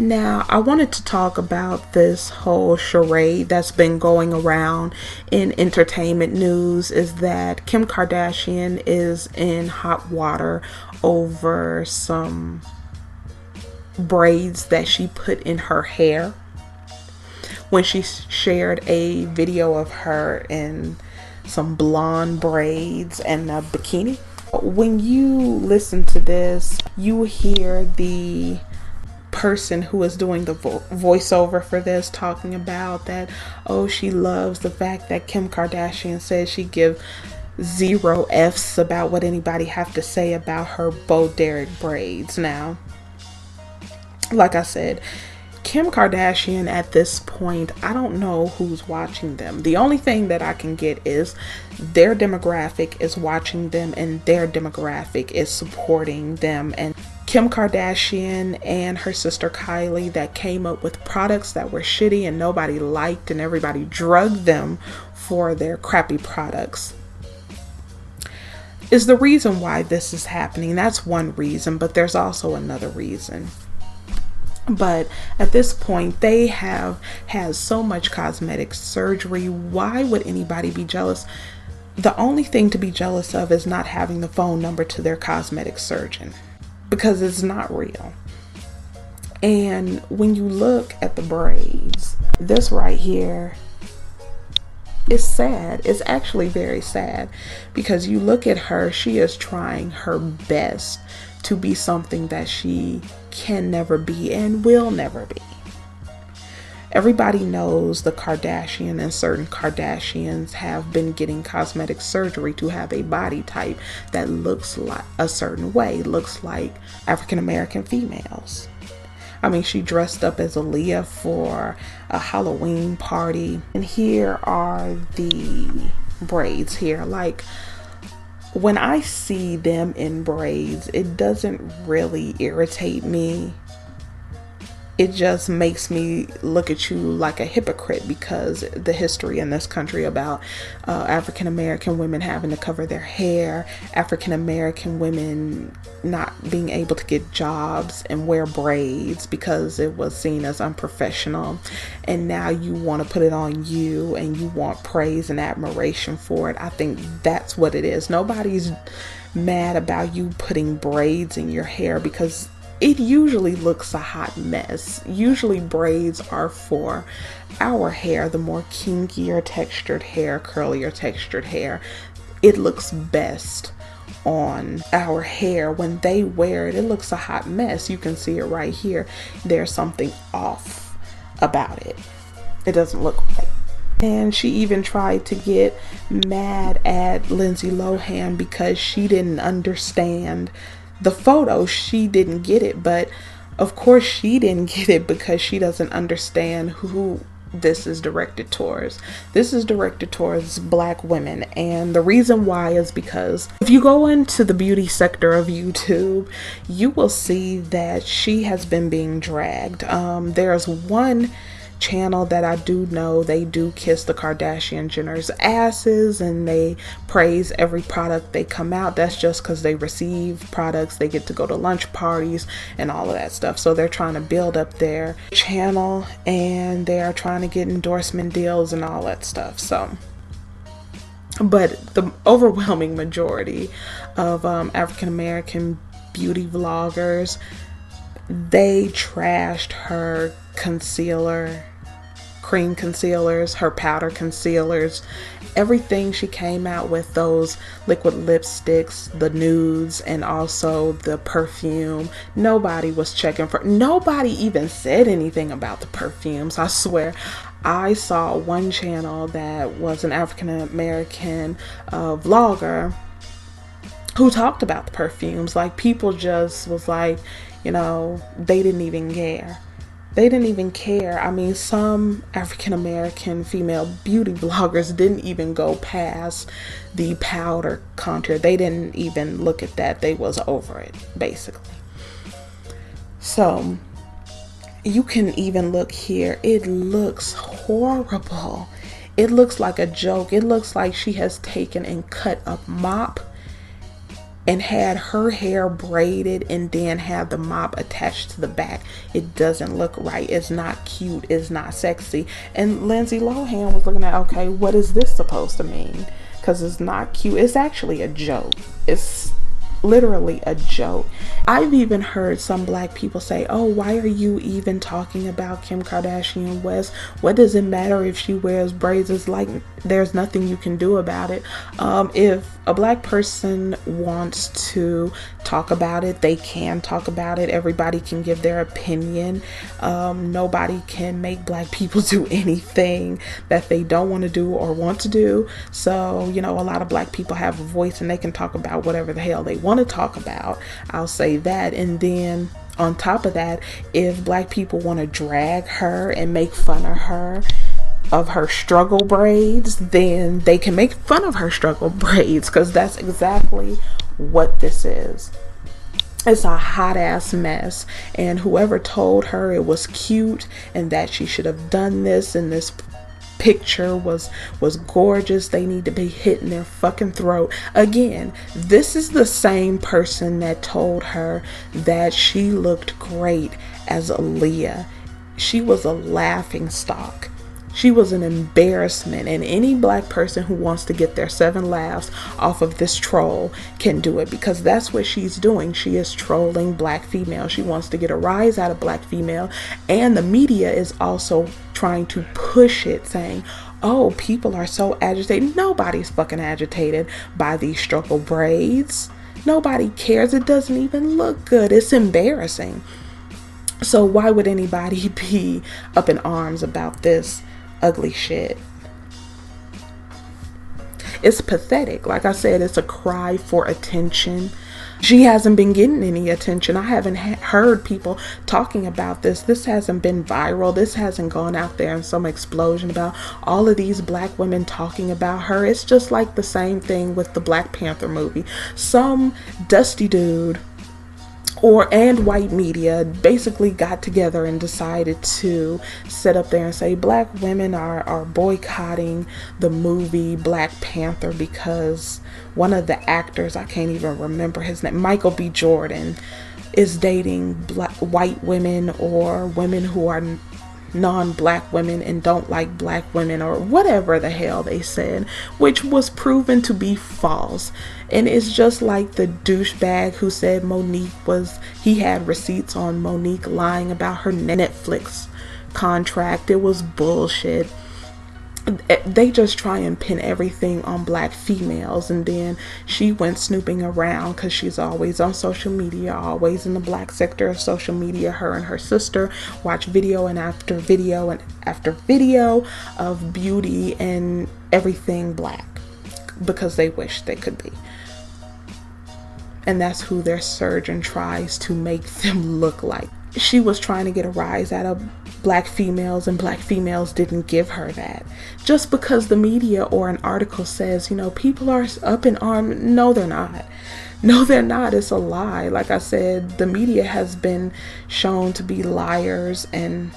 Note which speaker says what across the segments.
Speaker 1: Now, I wanted to talk about this whole charade that's been going around in entertainment news, is that Kim Kardashian is in hot water over some braids that she put in her hair when she shared a video of her in some blonde braids and a bikini. When you listen to this, you hear the person who is doing the voiceover for this talking about that, oh, she loves the fact that Kim Kardashian says she give 0 F's about what anybody have to say about her Bo Derek braids. Now, like I said, Kim Kardashian at this point, I don't know who's watching them. The only thing that I can get is their demographic is watching them and their demographic is supporting them. And Kim Kardashian and her sister Kylie that came up with products that were shitty and nobody liked, and everybody drugged them for their crappy products, is the reason why this is happening. That's one reason, but there's also another reason. But at this point, they have had so much cosmetic surgery. Why would anybody be jealous? The only thing to be jealous of is not having the phone number to their cosmetic surgeon, because it's not real. And when you look at the braids, this right here is sad. It's actually very sad, because you look at her, she is trying her best to be something that she can never be and will never be. Everybody knows the Kardashian and certain Kardashians have been getting cosmetic surgery to have a body type that looks like a certain way, looks like African American females. I mean, she dressed up as Aaliyah for a Halloween party. And here are the braids here. Like, when I see them in braids, it doesn't really irritate me. It just makes me look at you like a hypocrite, because the history in this country about African American women having to cover their hair, African American women not being able to get jobs and wear braids because it was seen as unprofessional, and now you want to put it on you and you want praise and admiration for it. I think that's what it is. Nobody's mad about you putting braids in your hair, because it usually looks a hot mess. Usually braids are for our hair, the more kinkier textured hair, curlier textured hair. It looks best on our hair. When they wear it, it looks a hot mess. You can see it right here. There's something off about it. It doesn't look right. And she even tried to get mad at Lindsay Lohan because she didn't understand the photo. She didn't get it, but of course she didn't get it because she doesn't understand who this is directed towards. This is directed towards Black women, and the reason why is because if you go into the beauty sector of YouTube, you will see that she has been being dragged. There's one channel that I do know, they do kiss the Kardashian Jenners' asses and they praise every product they come out. That's just because they receive products, they get to go to lunch parties and all of that stuff. So they're trying to build up their channel and they are trying to get endorsement deals and all that stuff. So, but the overwhelming majority of African American beauty vloggers, they trashed her concealer, cream concealers, her powder concealers, everything she came out with, those liquid lipsticks, the nudes, and also the perfume. Nobody was checking for, nobody even said anything about the perfumes. I swear, I saw one channel that was an African American vlogger who talked about the perfumes. Like, people just was like, you know, they didn't even care. They didn't even care. I mean, some African American female beauty vloggers didn't even go past the powder contour. They didn't even look at that. They was over it, basically. So you can even look here. It looks horrible. It looks like a joke. It looks like she has taken and cut a mop and had her hair braided and then had the mop attached to the back. It doesn't look right. It's not cute. It's not sexy. And Lindsay Lohan was looking at, okay, what is this supposed to mean? Because it's not cute. It's actually a joke. It's literally a joke. I've even heard some black people say, oh, why are you even talking about Kim Kardashian West? What does it matter if she wears braids? It's like there's nothing you can do about it. If a black person wants to talk about it, they can talk about it. Everybody can give their opinion. Nobody can make black people do anything that they don't want to do or want to do. So, you know, a lot of black people have a voice and they can talk about whatever the hell they want to talk about. I'll say that. And then on top of that, if black people want to drag her and make fun of her struggle braids, then they can make fun of her struggle braids, because that's exactly what this is. It's a hot ass mess, and whoever told her it was cute and that she should have done this and this picture was gorgeous, they need to be hit in their fucking throat. Again, this is the same person that told her that she looked great as Aaliyah. She was a laughing stock. She was an embarrassment, and any black person who wants to get their 7 laughs off of this troll can do it, because that's what she's doing. She is trolling black female. She wants to get a rise out of black female, and the media is also trying to push it, saying, oh, people are so agitated. Nobody's fucking agitated by these struggle braids. Nobody cares. It doesn't even look good. It's embarrassing. So why would anybody be up in arms about this ugly shit? It's pathetic. Like I said, it's a cry for attention. She hasn't been getting any attention. I haven't heard people talking about this. This hasn't been viral. This hasn't gone out there in some explosion about all of these black women talking about her. It's just like the same thing with the Black Panther movie. Some dusty dude and white media basically got together and decided to sit up there and say black women are boycotting the movie Black Panther because one of the actors, I can't even remember his name, Michael B. Jordan, is dating white women or women who are non-black women and don't like black women, or whatever the hell they said, which was proven to be false. And it's just like the douchebag who said he had receipts on Monique lying about her Netflix contract. It was bullshit. They just try and pin everything on black females, and then she went snooping around because she's always on social media, always in the black sector of social media. Her and her sister watch video and after video and after video of beauty and everything black because they wish they could be. And that's who their surgeon tries to make them look like. She was trying to get a rise out of black females, and black females didn't give her that. Just because the media or an article says, you know, people are up in arms. No, they're not. No, they're not. It's a lie. Like I said, the media has been shown to be liars, and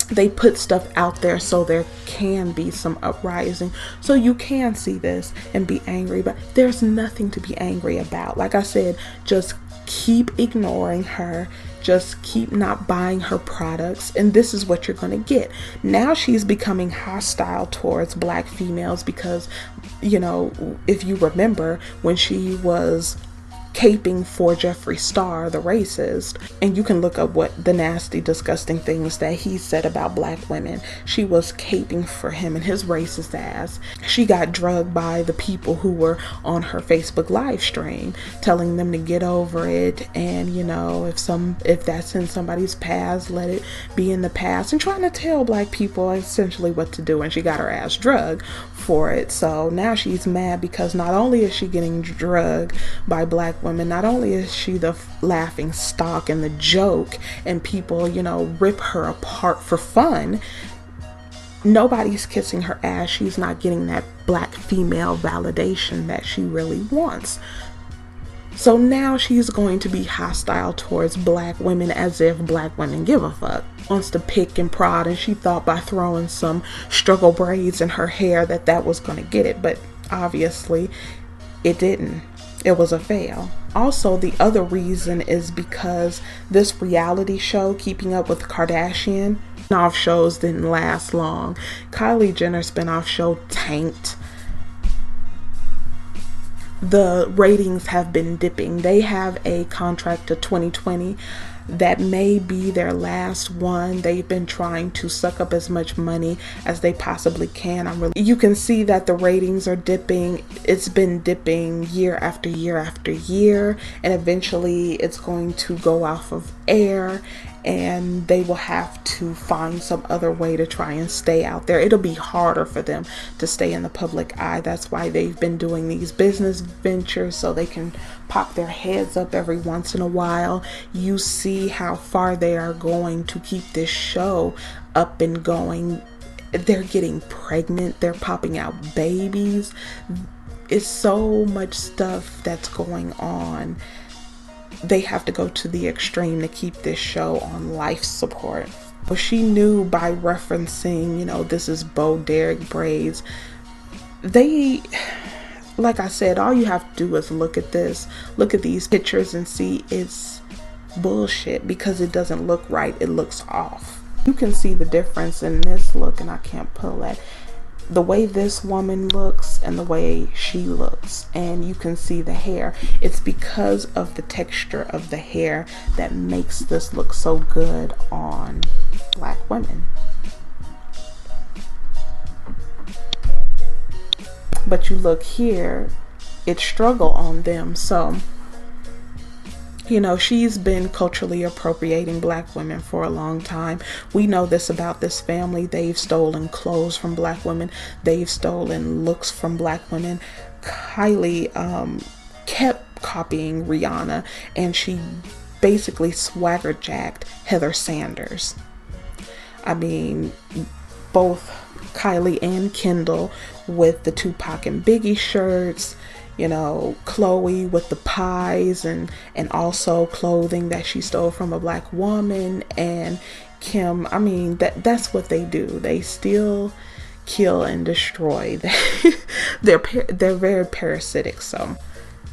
Speaker 1: they put stuff out there so there can be some uprising. So you can see this and be angry, but there's nothing to be angry about. Like I said, just keep ignoring her. Just keep not buying her products, and this is what you're going to get. Now she's becoming hostile towards black females because, you know, if you remember when she was caping for Jeffree Star, the racist, and you can look up what the nasty, disgusting things that he said about black women. She was caping for him and his racist ass. She got drugged by the people who were on her Facebook live stream, telling them to get over it, and you know, if that's in somebody's past, let it be in the past, and trying to tell black people essentially what to do, and she got her ass drugged for it. So now she's mad because not only is she getting drugged by black women, not only is she the laughing stock and the joke, and people, you know, rip her apart for fun, nobody's kissing her ass. She's not getting that black female validation that she really wants. So now she's going to be hostile towards black women as if black women give a fuck. Wants to pick and prod, and she thought by throwing some struggle braids in her hair that was going to get it, but obviously it didn't. It was a fail. Also, the other reason is because this reality show, Keeping Up with the Kardashian, spin-off shows didn't last long. Kylie Jenner's spin-off show tanked. The ratings have been dipping. They have a contract to 2020 that may be their last one. They've been trying to suck up as much money as they possibly can. You can see that the ratings are dipping. It's been dipping year after year after year, and eventually it's going to go off of air, and they will have to find some other way to try and stay out there. It'll be harder for them to stay in the public eye. That's why they've been doing these business ventures, so they can pop their heads up every once in a while. You see how far they are going to keep this show up and going. They're getting pregnant. They're popping out babies. It's so much stuff that's going on. They have to go to the extreme to keep this show on life support. But she knew by referencing, this is Bo Derek Braids. Like I said, all you have to do is look at these pictures and see it's bullshit, because it doesn't look right. It looks off. You can see the difference in this look, and I can't pull that. The way this woman looks and the way she looks, and you can see the hair. It's because of the texture of the hair that makes this look so good on black women. But you look here, it's struggle on them. So she's been culturally appropriating black women for a long time. We know this about this family. They've stolen clothes from black women. They've stolen looks from black women. Kylie kept copying Rihanna, and she basically swagger jacked Heather Sanders. I mean, both Kylie and Kendall with the Tupac and Biggie shirts. Chloe with the pies and also clothing that she stole from a black woman, and Kim, I mean, that's what they do. They steal, kill, and destroy. They're very parasitic. So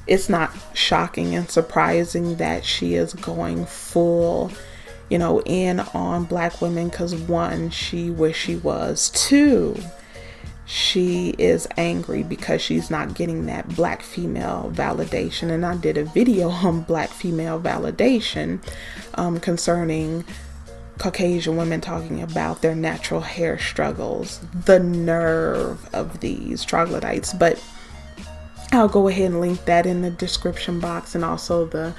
Speaker 1: it's not shocking and surprising that she is going full in on black women, because one, she wish she was. Two, she is angry because she's not getting that black female validation. And I did a video on black female validation concerning Caucasian women talking about their natural hair struggles. The nerve of these troglodytes. But I'll go ahead and link that in the description box, and also the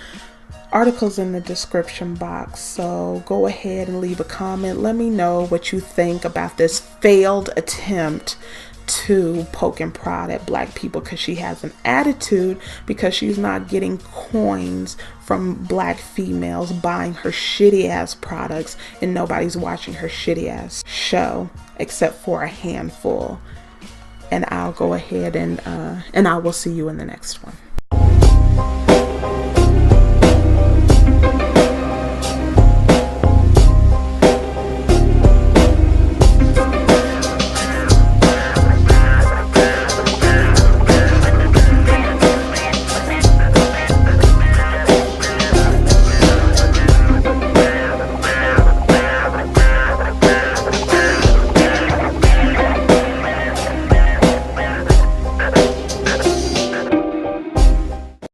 Speaker 1: articles in the description box. So go ahead and leave a comment. Let me know what you think about this failed attempt to poke and prod at black people, because she has an attitude because she's not getting coins from black females buying her shitty ass products, and nobody's watching her shitty ass show except for a handful. And I'll go ahead and I will see you in the next one.